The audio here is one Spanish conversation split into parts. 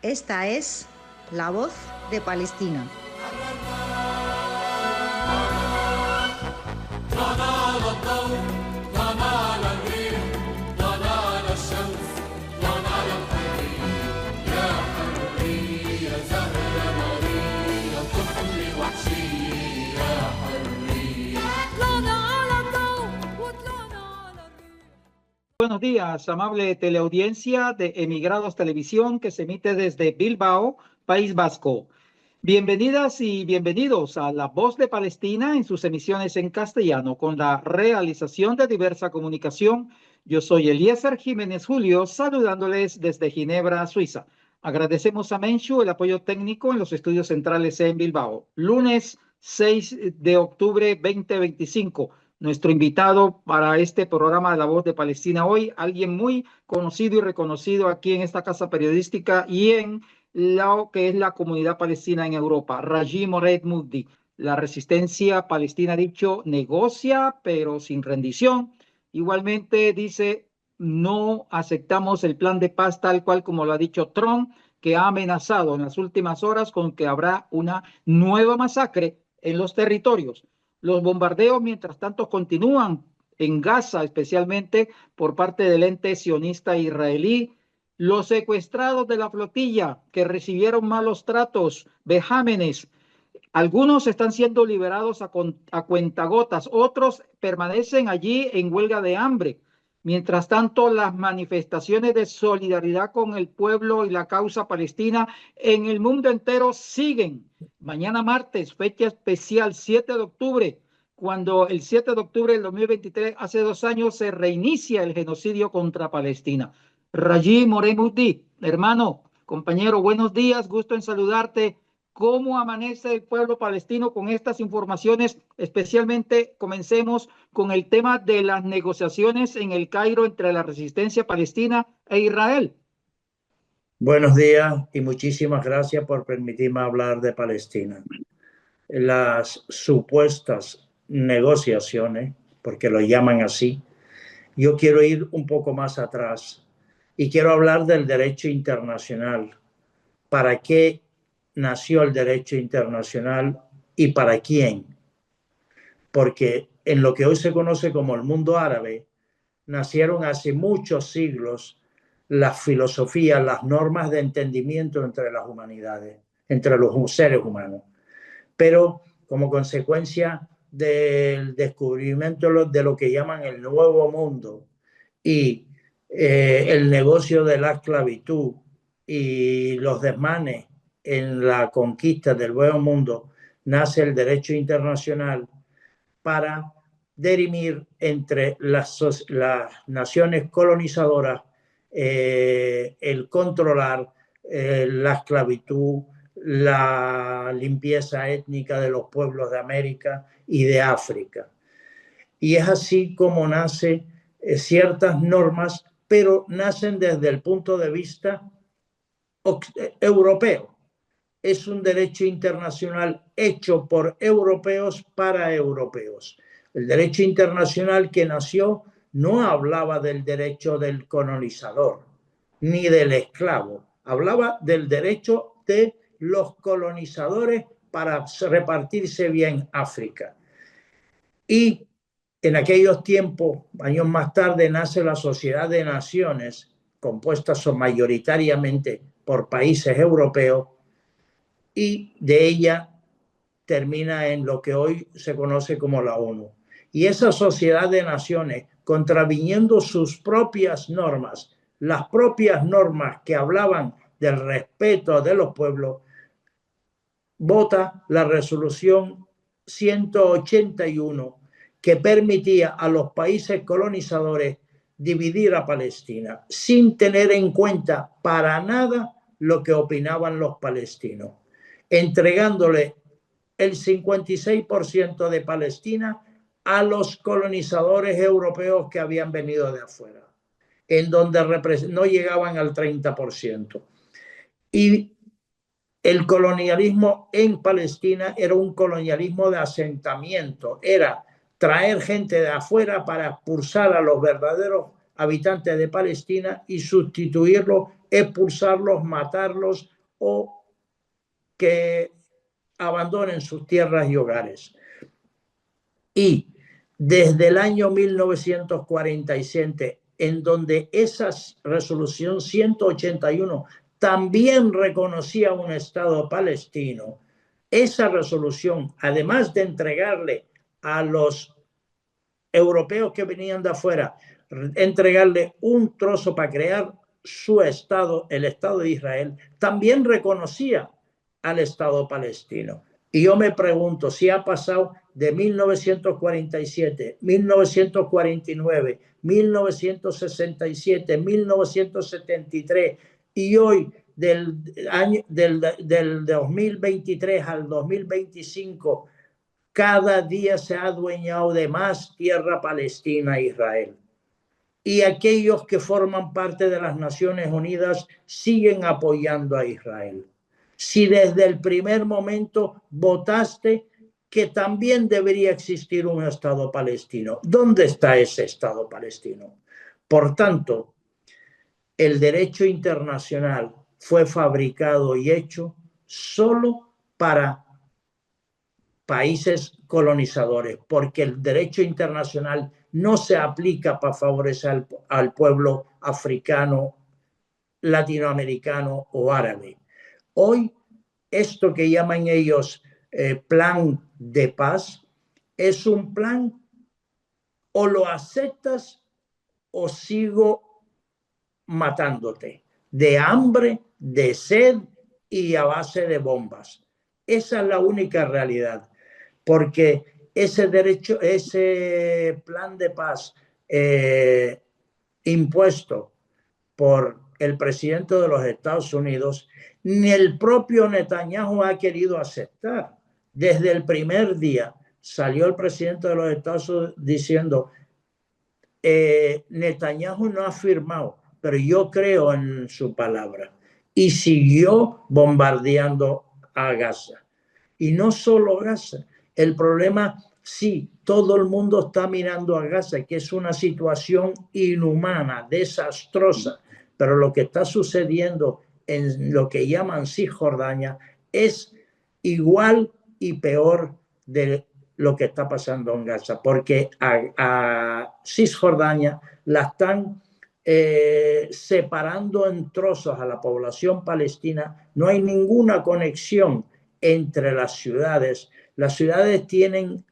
Esta es La Voz de Palestina. Buenos días, amable teleaudiencia de Emigrados Televisión que se emite desde Bilbao, País Vasco. Bienvenidas y bienvenidos a La Voz de Palestina en sus emisiones en castellano con la realización de Diversa Comunicación. Yo soy Eliezer Jiménez Julio, saludándoles desde Ginebra, Suiza. Agradecemos a Menchu el apoyo técnico en los estudios centrales en Bilbao. Lunes 6 de octubre 2025. Nuestro invitado para este programa de La Voz de Palestina hoy, alguien muy conocido y reconocido aquí en esta casa periodística y en lo que es la comunidad palestina en Europa, Raji Mored Mugdi. La resistencia palestina ha dicho negocia pero sin rendición. Igualmente dice no aceptamos el plan de paz tal cual como lo ha dicho Trump, que ha amenazado en las últimas horas con que habrá una nueva masacre en los territorios. Los bombardeos, mientras tanto, continúan en Gaza, especialmente por parte del ente sionista israelí. Los secuestrados de la flotilla que recibieron malos tratos, vejámenes, algunos están siendo liberados a cuentagotas, otros permanecen allí en huelga de hambre. Mientras tanto, las manifestaciones de solidaridad con el pueblo y la causa palestina en el mundo entero siguen. Mañana martes, fecha especial, 7 de octubre, cuando el 7 de octubre del 2023, hace 2 años, se reinicia el genocidio contra Palestina. Raji Mored Mugdi, hermano, compañero, buenos días, gusto en saludarte. ¿Cómo amanece el pueblo palestino con estas informaciones? Especialmente comencemos con el tema de las negociaciones en el Cairo entre la resistencia palestina e Israel. Buenos días y muchísimas gracias por permitirme hablar de Palestina. Las supuestas negociaciones, porque lo llaman así, yo quiero ir un poco más atrás y quiero hablar del derecho internacional. ¿Para qué nació el derecho internacional y para quién? Porque en lo que hoy se conoce como el mundo árabe, nacieron hace muchos siglos las filosofías, las normas de entendimiento entre las humanidades, entre los seres humanos. Pero como consecuencia del descubrimiento de lo que llaman el Nuevo Mundo y el negocio de la esclavitud y los desmanes en la conquista del Nuevo Mundo, nace el derecho internacional para dirimir entre las naciones colonizadoras el controlar la esclavitud, la limpieza étnica de los pueblos de América y de África. Y es así como nacen ciertas normas, pero nacen desde el punto de vista europeo. Es un derecho internacional hecho por europeos para europeos. El derecho internacional que nació no hablaba del derecho del colonizador ni del esclavo, hablaba del derecho de los colonizadores para repartirse bien África. Y en aquellos tiempos, años más tarde, nace la Sociedad de Naciones, compuesta mayoritariamente por países europeos, y de ella termina en lo que hoy se conoce como la ONU. Y esa Sociedad de Naciones, contraviniendo sus propias normas, las propias normas que hablaban del respeto de los pueblos, vota la resolución 181 que permitía a los países colonizadores dividir a Palestina sin tener en cuenta para nada lo que opinaban los palestinos, entregándole el 56% de Palestina a los colonizadores europeos que habían venido de afuera, en donde no llegaban al 30%. Y el colonialismo en Palestina era un colonialismo de asentamiento, era traer gente de afuera para expulsar a los verdaderos habitantes de Palestina y sustituirlos, expulsarlos, matarlos o que abandonen sus tierras y hogares. Y desde el año 1947, en donde esa resolución 181 también reconocía un Estado palestino, esa resolución, además de entregarle a los europeos que venían de afuera, entregarle un trozo para crear su Estado, el Estado de Israel, también reconocía al Estado palestino. Y yo me pregunto si ha pasado de 1947, 1949, 1967, 1973 y hoy del 2023 al 2025, cada día se ha adueñado de más tierra palestina e Israel. Y aquellos que forman parte de las Naciones Unidas siguen apoyando a Israel. Si desde el primer momento votaste que también debería existir un Estado palestino, ¿dónde está ese Estado palestino? Por tanto, el derecho internacional fue fabricado y hecho solo para países colonizadores, porque el derecho internacional no se aplica para favorecer al pueblo africano, latinoamericano o árabe. Hoy, esto que llaman ellos plan de paz, es un plan o lo aceptas o sigo matándote, de hambre, de sed y a base de bombas. Esa es la única realidad, porque ese derecho, ese plan de paz impuesto por el presidente de los Estados Unidos, ni el propio Netanyahu ha querido aceptar. Desde el primer día salió el presidente de los Estados Unidos diciendo, Netanyahu no ha firmado, pero yo creo en su palabra. Y siguió bombardeando a Gaza. Y no solo Gaza. El problema, sí, todo el mundo está mirando a Gaza, que es una situación inhumana, desastrosa. Pero lo que está sucediendo en lo que llaman Cisjordania es igual y peor de lo que está pasando en Gaza, porque a Cisjordania la están separando en trozos a la población palestina. No hay ninguna conexión entre las ciudades. Las ciudades tienen,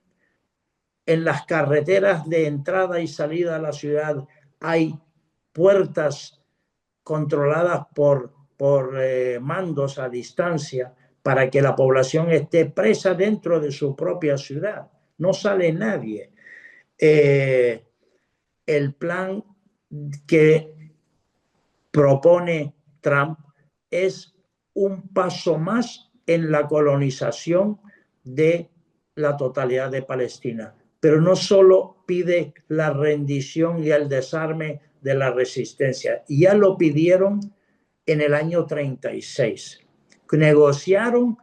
en las carreteras de entrada y salida a la ciudad, hay puertas controladas por mandos a distancia para que la población esté presa dentro de su propia ciudad. No sale nadie. El plan que propone Trump es un paso más en la colonización de la totalidad de Palestina. Pero no solo pide la rendición y el desarme de la resistencia. Ya lo pidieron en el año 36. Negociaron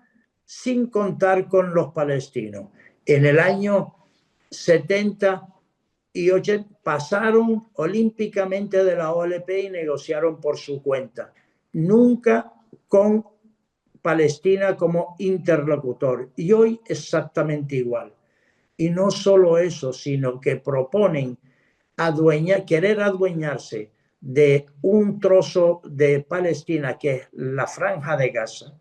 sin contar con los palestinos. En el año 70 y 80 pasaron olímpicamente de la OLP y negociaron por su cuenta. Nunca con Palestina como interlocutor. Y hoy exactamente igual. Y no solo eso, sino que proponen querer adueñarse de un trozo de Palestina, que es la Franja de Gaza,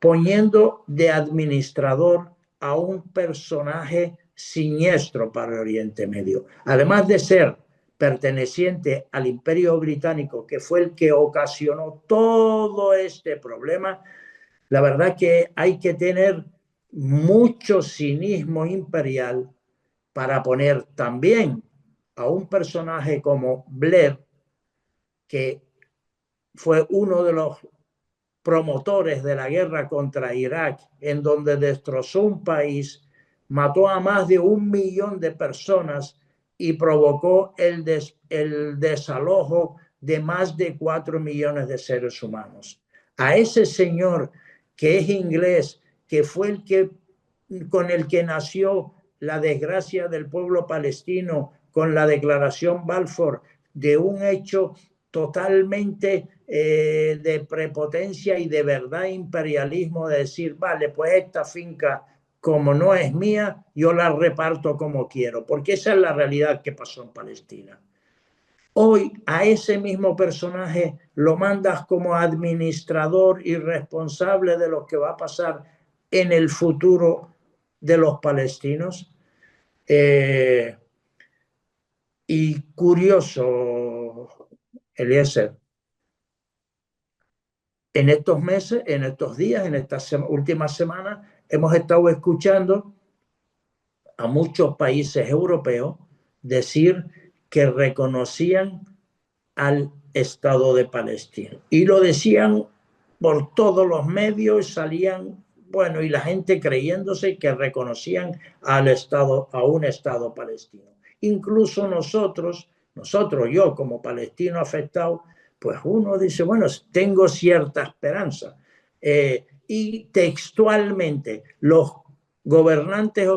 poniendo de administrador a un personaje siniestro para el Oriente Medio. Además de ser perteneciente al Imperio Británico, que fue el que ocasionó todo este problema, la verdad que hay que tener mucho cinismo imperial para poner también a un personaje como Blair, que fue uno de los promotores de la guerra contra Irak, en donde destrozó un país, mató a más de 1 millón de personas y provocó el desalojo de más de 4 millones de seres humanos. A ese señor que es inglés, que fue con el que nació la desgracia del pueblo palestino con la declaración Balfour, de un hecho totalmente de prepotencia y de verdad imperialismo, de decir, vale, pues esta finca, como no es mía, yo la reparto como quiero, porque esa es la realidad que pasó en Palestina. Hoy a ese mismo personaje lo mandas como administrador y responsable de lo que va a pasar en el futuro de los palestinos. Y curioso, Eliezer, en estos meses, en estos días, en estas últimas semanas, hemos estado escuchando a muchos países europeos decir que reconocían al Estado de Palestina. Y lo decían por todos los medios, salían, bueno, y la gente creyéndose que reconocían al Estado, a un Estado palestino. Incluso nosotros, yo como palestino afectado, pues uno dice, bueno, tengo cierta esperanza. Y textualmente, los gobernantes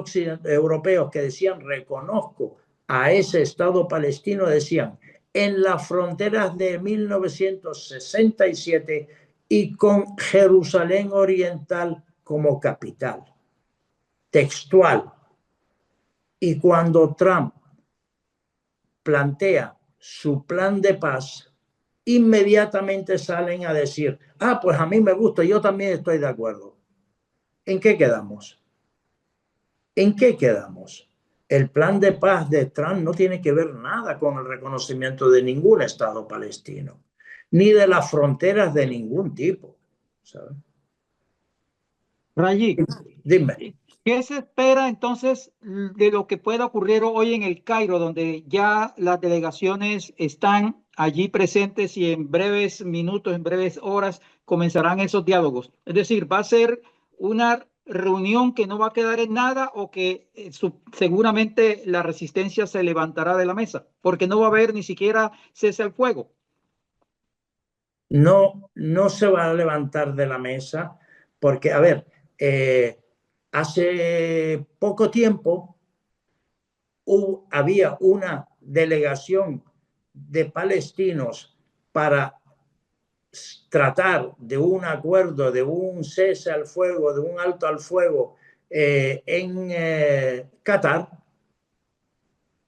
europeos que decían, reconozco a ese Estado palestino, decían, en las fronteras de 1967 y con Jerusalén Oriental como capital. Textual. Y cuando Trump plantea su plan de paz, inmediatamente salen a decir, ah, pues a mí me gusta, yo también estoy de acuerdo. ¿En qué quedamos? ¿En qué quedamos? El plan de paz de Trump no tiene que ver nada con el reconocimiento de ningún Estado palestino, ni de las fronteras de ningún tipo, ¿sabes? Rayi, Dime. ¿qué se espera entonces de lo que pueda ocurrir hoy en el Cairo, donde ya las delegaciones están allí presentes y en breves minutos, en breves horas comenzarán esos diálogos? Es decir, ¿va a ser una reunión que no va a quedar en nada o que seguramente la resistencia se levantará de la mesa? Porque no va a haber ni siquiera cese al fuego. No, no se va a levantar de la mesa porque, a ver, hace poco tiempo había una delegación de palestinos para tratar de un acuerdo, de un cese al fuego, de un alto al fuego en Qatar,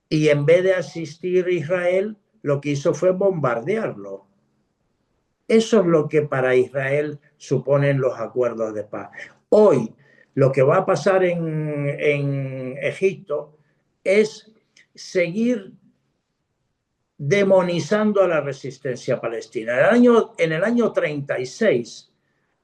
y en vez de asistir Israel, lo que hizo fue bombardearlo. Eso es lo que para Israel suponen los acuerdos de paz. Hoy, lo que va a pasar en Egipto es seguir demonizando a la resistencia palestina. En el año 36,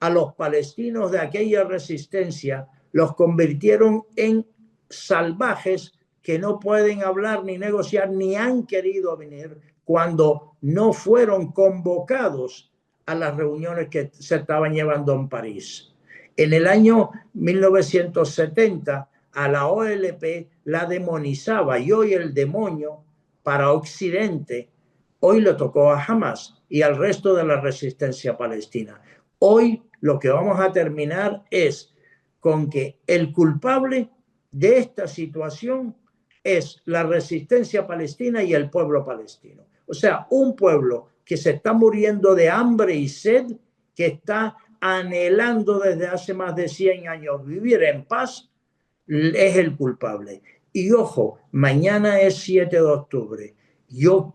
a los palestinos de aquella resistencia los convirtieron en salvajes que no pueden hablar ni negociar, ni han querido venir cuando no fueron convocados a las reuniones que se estaban llevando en París. En el año 1970, a la OLP la demonizaba, y hoy el demonio para Occidente, hoy le tocó a Hamas y al resto de la resistencia palestina. Hoy lo que vamos a terminar es con que el culpable de esta situación es la resistencia palestina y el pueblo palestino. O sea, un pueblo que se está muriendo de hambre y sed, que está anhelando desde hace más de 100 años vivir en paz, es el culpable. Y ojo, mañana es 7 de octubre. Yo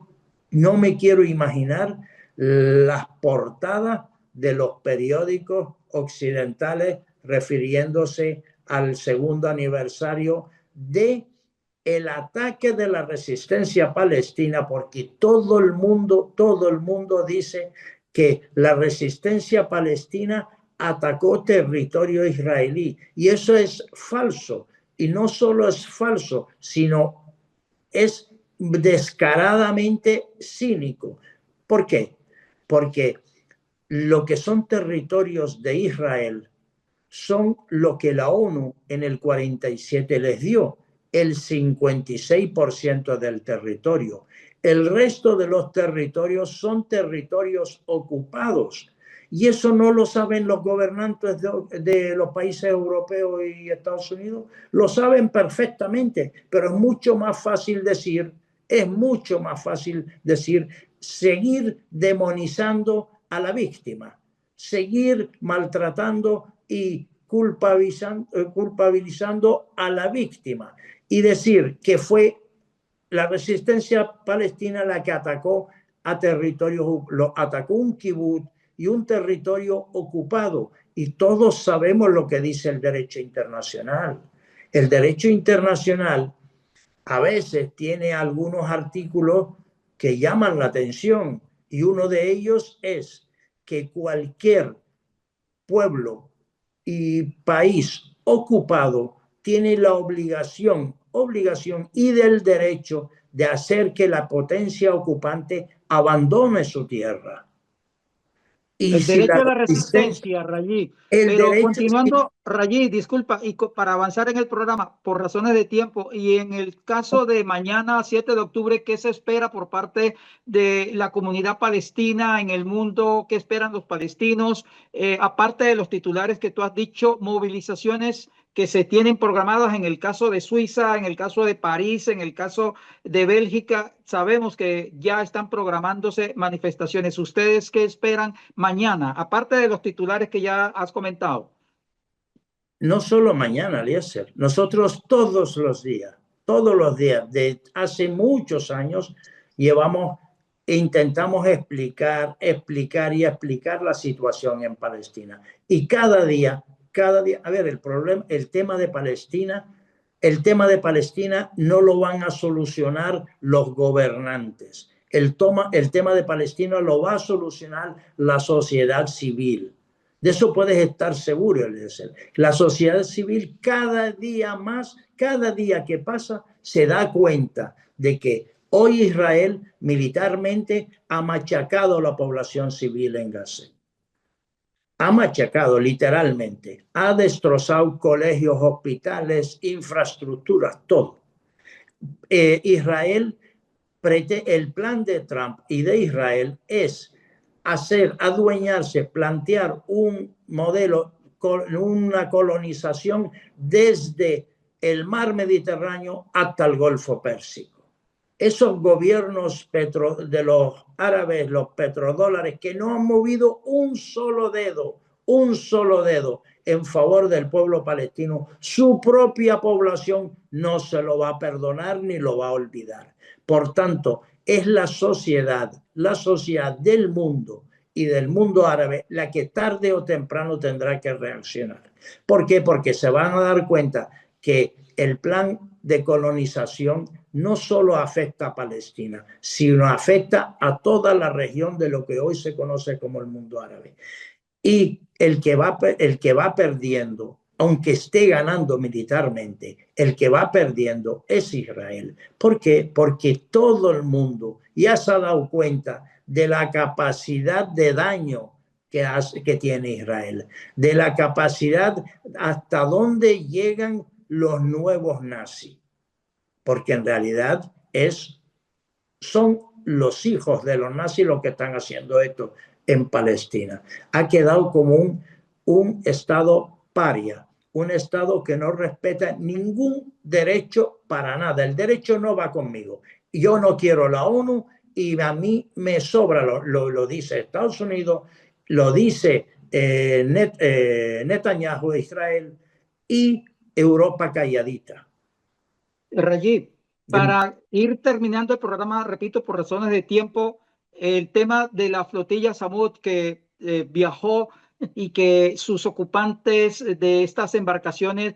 no me quiero imaginar las portadas de los periódicos occidentales refiriéndose al segundo aniversario de el ataque de la resistencia palestina, porque todo el mundo dice que la resistencia palestina atacó territorio israelí, y eso es falso. Y no solo es falso, sino es descaradamente cínico. ¿Por qué? Porque lo que son territorios de Israel son lo que la ONU en el 47 les dio, el 56% del territorio. El resto de los territorios son territorios ocupados. Y eso no lo saben los gobernantes de los países europeos y Estados Unidos. Lo saben perfectamente, pero es mucho más fácil decir es mucho más fácil decir, seguir demonizando a la víctima, seguir maltratando y culpabilizando a la víctima y decir que fue la resistencia palestina la que atacó a territorios, lo atacó un kibutz y un territorio ocupado. Y todos sabemos lo que dice el derecho internacional. El derecho internacional a veces tiene algunos artículos que llaman la atención y uno de ellos es que cualquier pueblo y país ocupado tiene la obligación y del derecho de hacer que la potencia ocupante abandone su tierra. Y El si derecho la a la resistencia, resistencia, Rayí. el Pero derecho, continuando, Rayí, disculpa, y para avanzar en el programa, por razones de tiempo, y en el caso de mañana, 7 de octubre, ¿qué se espera por parte de la comunidad palestina en el mundo? ¿Qué esperan los palestinos? Aparte de los titulares que tú has dicho, movilizaciones que se tienen programadas en el caso de Suiza, en el caso de París, en el caso de Bélgica. Sabemos que ya están programándose manifestaciones. ¿Ustedes qué esperan mañana, aparte de los titulares que ya has comentado? no solo mañana, Eliezer, nosotros todos los días, de hace muchos años, llevamos e intentamos explicar la situación en Palestina. Y cada día, a ver, el tema de Palestina no lo van a solucionar los gobernantes. El tema de Palestina lo va a solucionar la sociedad civil. De eso puedes estar seguro, Eliezer. La sociedad civil cada día más, cada día que pasa, se da cuenta de que hoy Israel militarmente ha machacado a la población civil en Gaza. Ha machacado literalmente, ha destrozado colegios, hospitales, infraestructuras, todo. El plan de Trump y de Israel es adueñarse, plantear un modelo, una colonización desde el mar Mediterráneo hasta el Golfo Pérsico. Esos gobiernos de los árabes, los petrodólares, que no han movido un solo dedo en favor del pueblo palestino, su propia población no se lo va a perdonar ni lo va a olvidar. Por tanto, es la sociedad del mundo y del mundo árabe la que tarde o temprano tendrá que reaccionar. ¿Por qué? Porque se van a dar cuenta que el plan de colonización no solo afecta a Palestina, sino afecta a toda la región de lo que hoy se conoce como el mundo árabe. Y el que va perdiendo, aunque esté ganando militarmente, el que va perdiendo es Israel. ¿Por qué? Porque todo el mundo ya se ha dado cuenta de la capacidad de daño que tiene Israel, de la capacidad hasta dónde llegan los nuevos nazis, porque en realidad son los hijos de los nazis los que están haciendo esto en Palestina. Ha quedado como un estado paria, un estado que no respeta ningún derecho para nada. El derecho no va conmigo. Yo no quiero la ONU y a mí me sobra, lo dice Estados Unidos, lo dice Netanyahu de Israel y Europa calladita. Rayid, para ir terminando el programa, repito, por razones de tiempo, el tema de la flotilla Samud que viajó y que sus ocupantes de estas embarcaciones,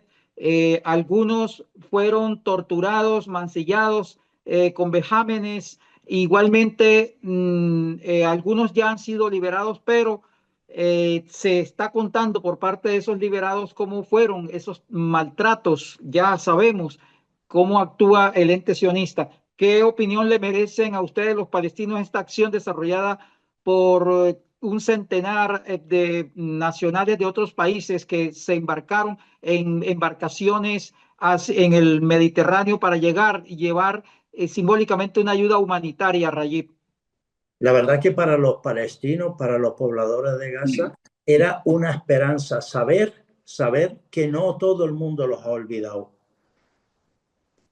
algunos fueron torturados, mancillados, con vejámenes. Igualmente, algunos ya han sido liberados, pero se está contando por parte de esos liberados cómo fueron esos maltratos, ya sabemos cómo actúa el ente sionista. ¿Qué opinión le merecen a ustedes los palestinos esta acción desarrollada por un centenar de nacionales de otros países que se embarcaron en embarcaciones en el Mediterráneo para llegar y llevar simbólicamente una ayuda humanitaria, Rayib? La verdad que para los palestinos, para los pobladores de Gaza, era una esperanza saber que no todo el mundo los ha olvidado.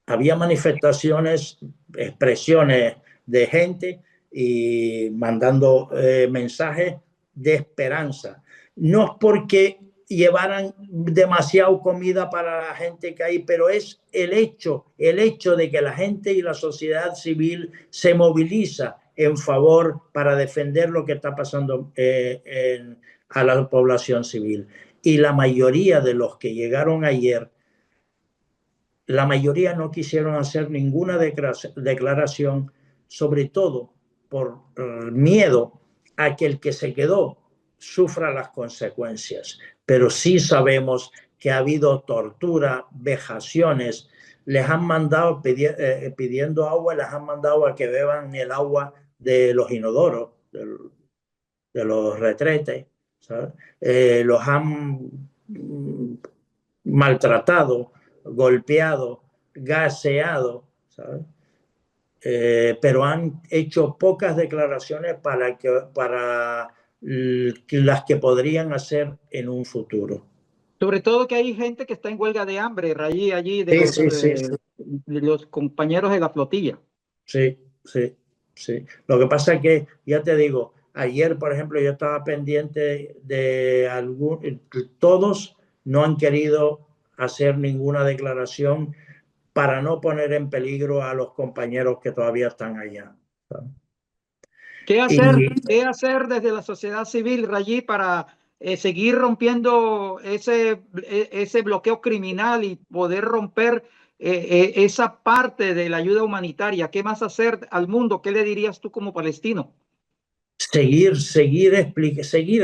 había manifestaciones, expresiones de gente y mandando mensajes de esperanza. No es porque llevaran demasiado comida para la gente que hay, pero es el hecho de que la gente y la sociedad civil se moviliza en favor para defender lo que está pasando a la población civil. Y la mayoría de los que llegaron ayer, la mayoría no quisieron hacer ninguna declaración, sobre todo por miedo a que el que se quedó sufra las consecuencias. Pero sí sabemos que ha habido tortura, vejaciones, les han mandado pidiendo agua, les han mandado a que beban el agua de los inodoros, de los retretes, ¿sabes? Los han maltratado, golpeado, gaseado, ¿sabes? Pero han hecho pocas declaraciones para las que podrían hacer en un futuro. Sobre todo que hay gente que está en huelga de hambre, allí Sí, sí, sí, sí. de los compañeros de la flotilla. Sí, sí, sí. Lo que pasa es que, ya te digo, ayer, por ejemplo, yo estaba pendiente de todos no han querido hacer ninguna declaración para no poner en peligro a los compañeros que todavía están allá. ¿Qué Y hacer desde la sociedad civil, Rayí, para seguir rompiendo ese bloqueo criminal y poder romper esa parte de la ayuda humanitaria? ¿Qué más hacer al mundo? ¿Qué le dirías tú como palestino? seguir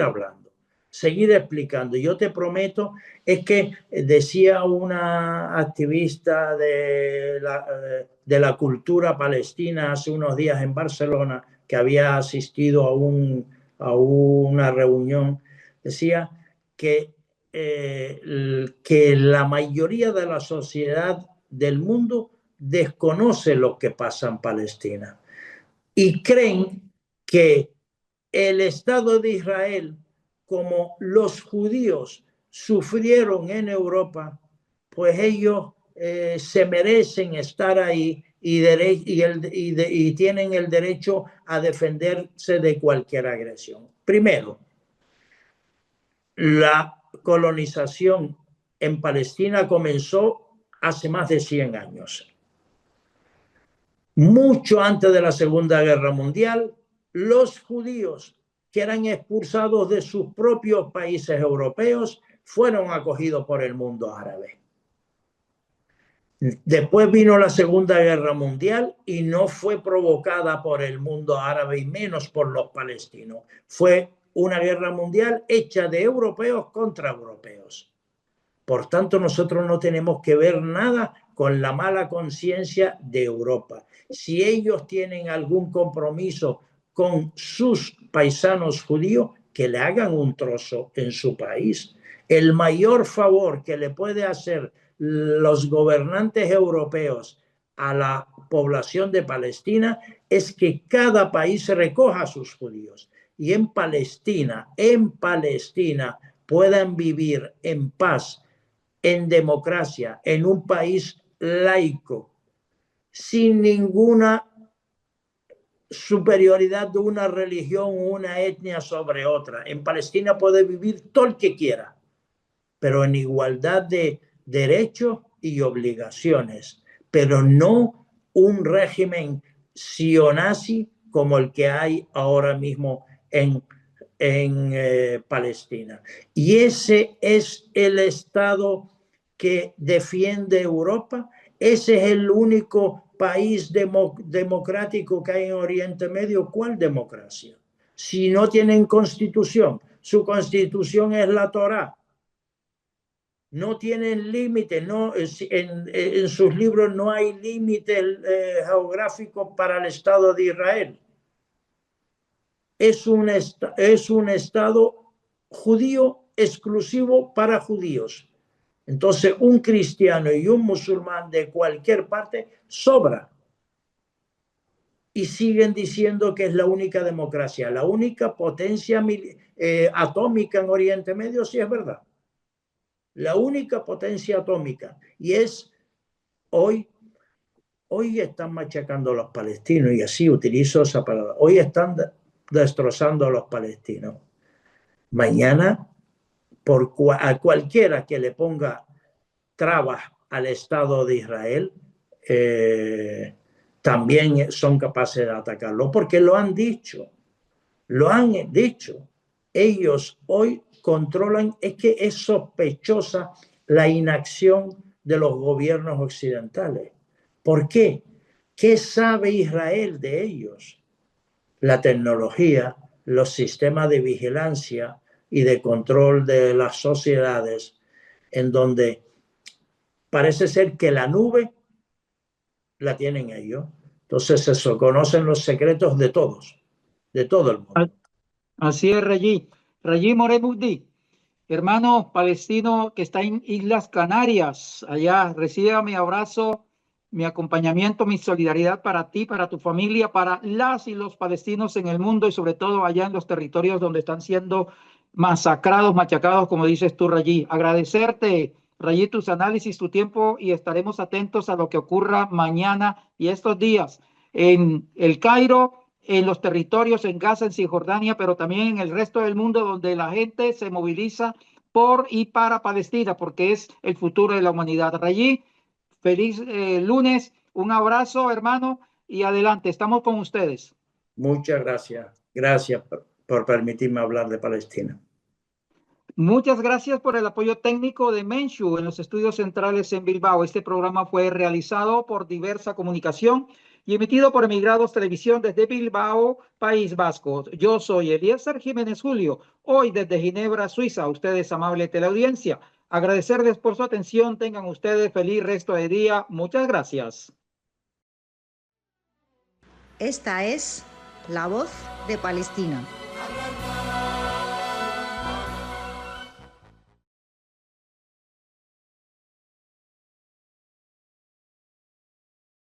hablando, seguir explicando. Yo te prometo, es que decía una activista de la cultura palestina hace unos días en Barcelona, que había asistido a una reunión, decía que la mayoría de la sociedad del mundo desconoce lo que pasa en Palestina y creen que el Estado de Israel, como los judíos sufrieron en Europa, pues ellos se merecen estar ahí y tienen el derecho a defenderse de cualquier agresión. Primero, la colonización en Palestina comenzó hace más de 100 años. Mucho antes de la Segunda Guerra Mundial, los judíos que eran expulsados de sus propios países europeos fueron acogidos por el mundo árabe. Después vino la Segunda Guerra Mundial y no fue provocada por el mundo árabe y menos por los palestinos. Fue una guerra mundial hecha de europeos contra europeos. Por tanto, nosotros no tenemos que ver nada con la mala conciencia de Europa. Si ellos tienen algún compromiso con sus paisanos judíos, que le hagan un trozo en su país. El mayor favor que le puede hacer los gobernantes europeos a la población de Palestina es que cada país recoja a sus judíos y en Palestina puedan vivir en paz, en democracia, en un país laico, sin ninguna superioridad de una religión o una etnia sobre otra. En Palestina puede vivir todo el que quiera, pero en igualdad de derechos y obligaciones, pero no un régimen sionazi como el que hay ahora mismo en Palestina. Y ese es el Estado que defiende Europa. Ese es el único país democrático que hay en Oriente Medio. ¿Cuál democracia? Si no tienen constitución, su constitución es la Torá. No tienen límite, no, en sus libros no hay límite geográfico para el Estado de Israel. Es un Estado judío exclusivo para judíos. Entonces, un cristiano y un musulmán de cualquier parte sobra. Y siguen diciendo que es la única democracia, la única potencia atómica en Oriente Medio, sí es verdad. La única potencia atómica. Y es hoy hoy están machacando a los palestinos, y así utilizo esa palabra, hoy están destrozando a los palestinos. Mañana, a cualquiera que le ponga trabas al Estado de Israel, también son capaces de atacarlo, porque lo han dicho. Ellos hoy controlan, es que es sospechosa la inacción de los gobiernos occidentales. ¿Por qué? ¿Qué sabe Israel de ellos? La tecnología, los sistemas de vigilancia y de control de las sociedades, en donde parece ser que la nube la tienen ellos. Entonces se conocen los secretos de todos, de todo el mundo. Así es, Regí. Regí Moremugdi, hermano palestino que está en Islas Canarias, allá, reciba mi abrazo, mi acompañamiento, mi solidaridad para ti, para tu familia, para las y los palestinos en el mundo y sobre todo allá en los territorios donde están siendo masacrados, machacados, como dices tú, Regí. Agradecerte, Regí, tus análisis, tu tiempo y estaremos atentos a lo que ocurra mañana y estos días en El Cairo, en los territorios, en Gaza, en Cisjordania, pero también en el resto del mundo donde la gente se moviliza por y para Palestina, porque es el futuro de la humanidad. Rayí, feliz lunes, un abrazo, hermano, y adelante, estamos con ustedes. Muchas gracias. Gracias por permitirme hablar de Palestina. Muchas gracias por el apoyo técnico de Menshu en los estudios centrales en Bilbao. Este programa fue realizado por Diversa Comunicación y emitido por Emigrados Televisión desde Bilbao, País Vasco. Yo soy Eliezer Jiménez Julio, hoy desde Ginebra, Suiza. Ustedes, amable teleaudiencia, agradecerles por su atención. Tengan ustedes feliz resto de día. Muchas gracias. Esta es La Voz de Palestina.